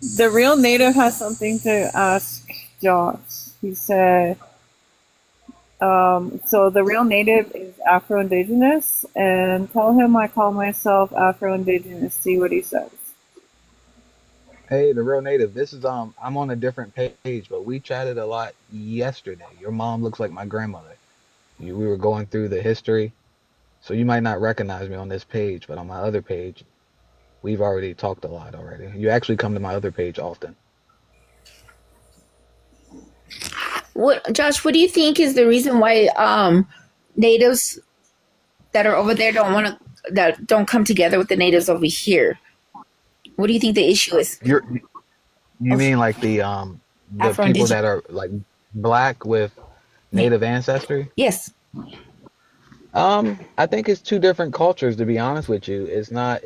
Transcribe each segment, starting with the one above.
The real native has something to ask Josh. He said, so the real native is Afro-Indigenous, and tell him I call myself Afro-Indigenous. See what he says. Hey, the real native. This is I'm on a different page, but we chatted a lot yesterday. Your mom looks like my grandmother. We were going through the history, so you might not recognize me on this page, but on my other page, we've already talked a lot already. You actually come to my other page often. What, Josh? What do you think is the reason why natives that are over there don't want to that don't come together with the natives over here? What do you think the issue is You're you of mean like the Afro people Indigenous? that are like black with Yeah. native ancestry? Yes. I think it's two different cultures, to be honest with you. It's not,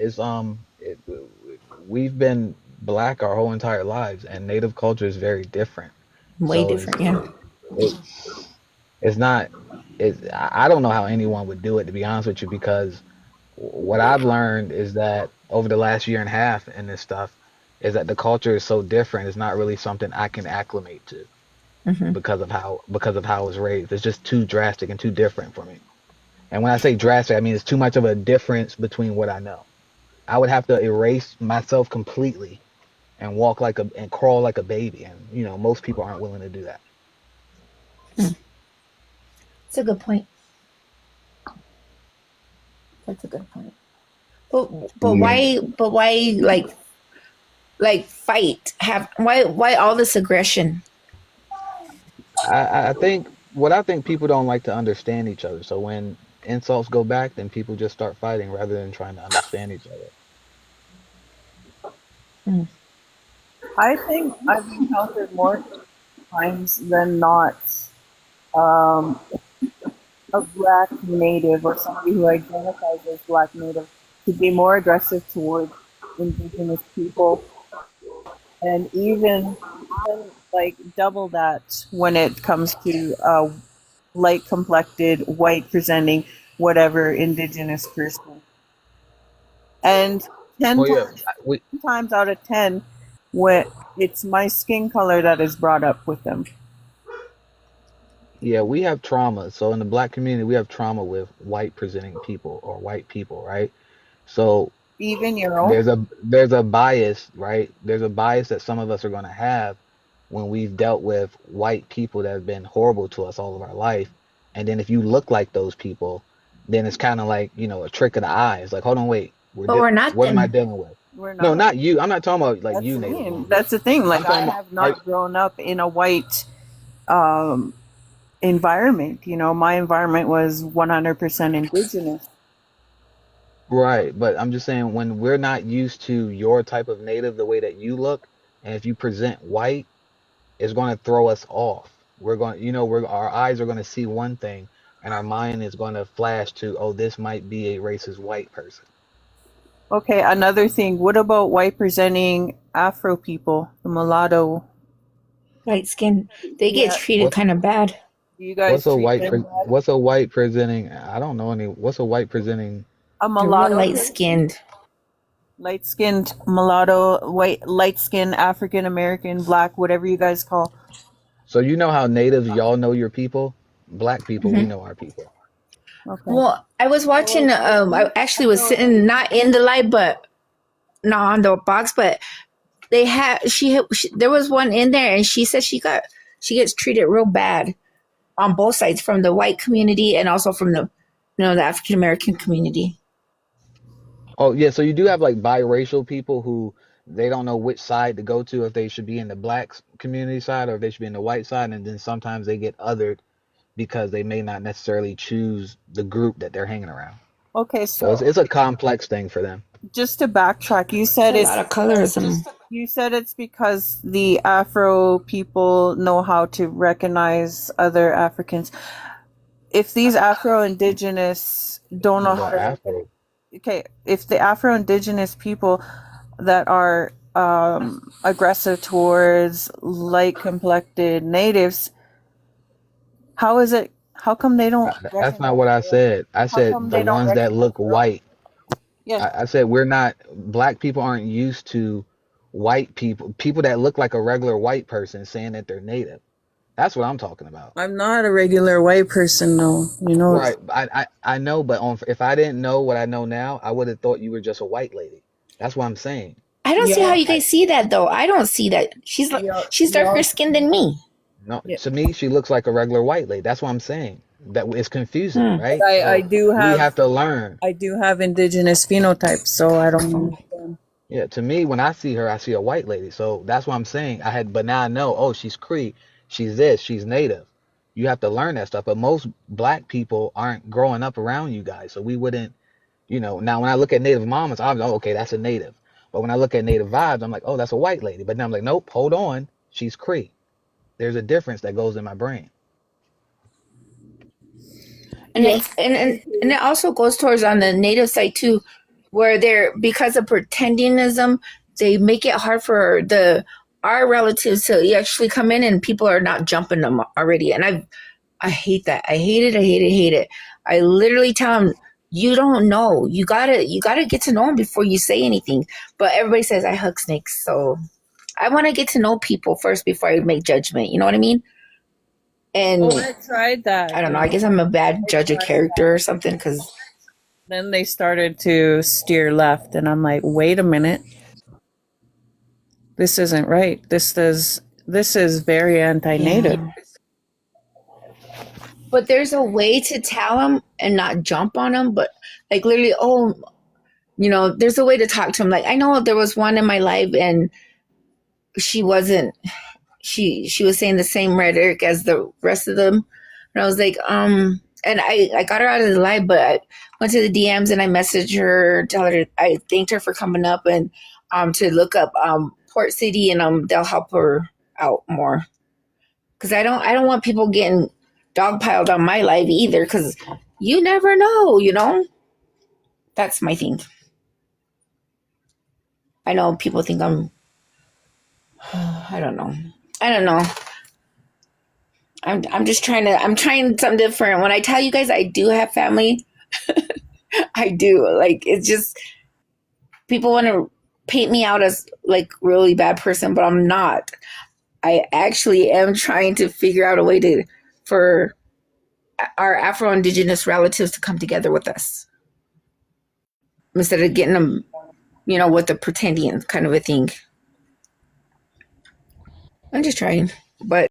we've been black our whole entire lives, and native culture is very different. Way So different. Yeah. it's not, I don't know how anyone would do it, to be honest with you, because what I've learned is that over the last year and a half in this stuff is that the culture is so different. It's not really something I can acclimate to Hmm. because of how I was raised. It's just too drastic and too different for me. And when I say drastic, I mean it's too much of a difference between what I know. I would have to erase myself completely and walk like a and crawl like a baby, and most people aren't willing to do that. That's a good point. That's a good point. But Yeah. why like fight? Have why all this aggression? I think what I think people don't like to understand each other. So when insults go back, then people just start fighting rather than trying to understand each other. Mm. I think I've encountered more times than not um, a black native or somebody who identifies as black native to be more aggressive towards indigenous people, and even like double that when it comes to light complected, white presenting, whatever indigenous person. And 10 Well, yeah, times, we 10 times out of 10, when it's my skin color that is brought up with them. yeah we have trauma. So in the black community, we have trauma with white presenting people or white people, right? So Even your own. there's a bias, right? There's a bias that some of us are going to have when we've dealt with white people that have been horrible to us all of our life. And then if you look like those people, then it's kind of like, a trick of the eye. It's like, hold on, wait, But we're not what am I then. dealing with? We're No, not. not you. I'm not talking about like That's you, the native thing. woman. That's the thing. I'm Like, I talking about, have not grown up in a white um, environment. My environment was 100% indigenous. right. But I'm just saying when we're not used to your type of native, the way that you look, and if you present white, it's going to throw us off. We're going, our eyes are going to see one thing, and our mind is going to flash to, oh, this might be a racist white person. Okay, another thing. What about white presenting Afro people, the mulatto? Light skin, they get Yeah, treated What's kind of bad. do you guys treat them bad? what's a white presenting? I don't know any. What's a white presenting? A They're real mulatto light person, skinned. light skinned mulatto, white, light skinned African American, black, whatever you guys call. So you know how natives y'all know your people. Black people, we Hmm. know our people. Okay. Well, I was watching. I actually was So, sitting not in the light, but not on the box. But they had there was one in there, and she said she gets treated real bad on both sides, from the white community and also from the African American community. Oh yeah, so you do have like biracial people who they don't know which side to go to if they should be in the community side or if they should be in the white side, and then sometimes they get othered because they may not necessarily choose the group that they're hanging around. okay, So it's so it's a complex thing for them. just to backtrack, you It's said a lot it's of colorism. because the Afro people know how to recognize other Africans. If these Afro indigenous don't know how But to after, okay, if the Afro indigenous people that are aggressive towards light complected natives, how is it? How come they don't that's recognize not what I them? said. I How said come the they don't ones that recognize look their own? white. Yeah. I said we're not black people aren't used to white people, people that look like a regular white person saying that they're native. That's what I'm talking about. I'm not a regular white person, though. You know, Right. I know, but if I didn't know what I know now, I would have thought you were just a white lady. That's what I'm saying. I don't see how y'all, you guys see that though. I don't see that. She's darker y'all, skinned than me. No, yeah. to me, she looks like a regular white lady. That's what I'm saying. That it's confusing, Hmm. right? I So do we have have to learn. I do have indigenous phenotypes, so I don't understand. Yeah, to me, when I see her, I see a white lady. So that's what I'm saying. But now I know, oh, she's Cree, she's this, she's native. You have to learn that stuff. But most black people aren't growing up around you guys. So we wouldn't, now when I look at native mamas, I'm like, oh, okay, that's a native. But when I look at native vibes, I'm like, oh, that's a white lady. But now I'm like, nope, hold on, she's Cree. There's a difference that goes in my brain. And Yes. it also goes towards on the native side too, where they're, because of pretendingism, they make it hard for our relatives to actually come in, and people are not jumping them already. And I hate that. I hate it. I hate it. Hate it. I literally tell them, you don't know. You gotta get to know them before you say anything. But everybody says I hug snakes, so I want to get to know people first before I make judgment. You know what I mean? And Oh, I tried that. I don't know. I guess I'm a bad judge of character or something, because Then they started to steer left, and I'm like, wait a minute, this isn't right. This is very anti-native. yeah. But there's a way to tell them and not jump on them. But like literally, there's a way to talk to them. Like I know there was one in my life, and she wasn't. She was saying the same rhetoric as the rest of them, and I was like, and I got her out of the live, but I went to the DMs and I messaged her, tell her I thanked her for coming up, and to look up Port City, and they'll help her out more, because I don't want people getting dogpiled on my live either, because you never know. That's my thing. I know people think I don't know. I'm just I'm trying something different. When I tell you guys I do have family, I do. Like, it's just, people want to paint me out as like really bad person, but I'm not. I actually am trying to figure out a way for our Afro-Indigenous relatives to come together with us, instead of getting them, with the pretending kind of a thing. I'm just trying, but